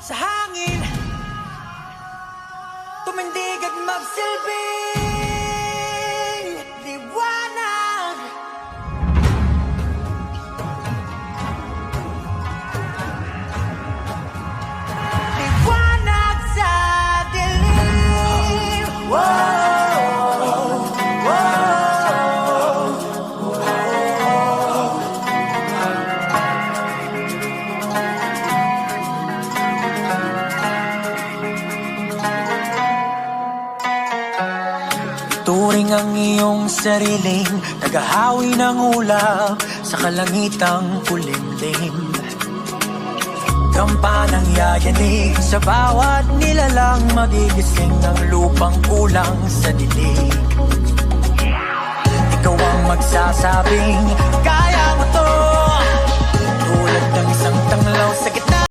sa hangin, tumindig at magsilbing liwanag. Liwanag sa dilim. Whoa, turing ang iyong sariling naghahawi ng ulap sa kalangitang kulimlim. Kampanang yayanig sa bawat nilalang, magigising ng lupang kulang sa dilig. Ikaw ang magsasabing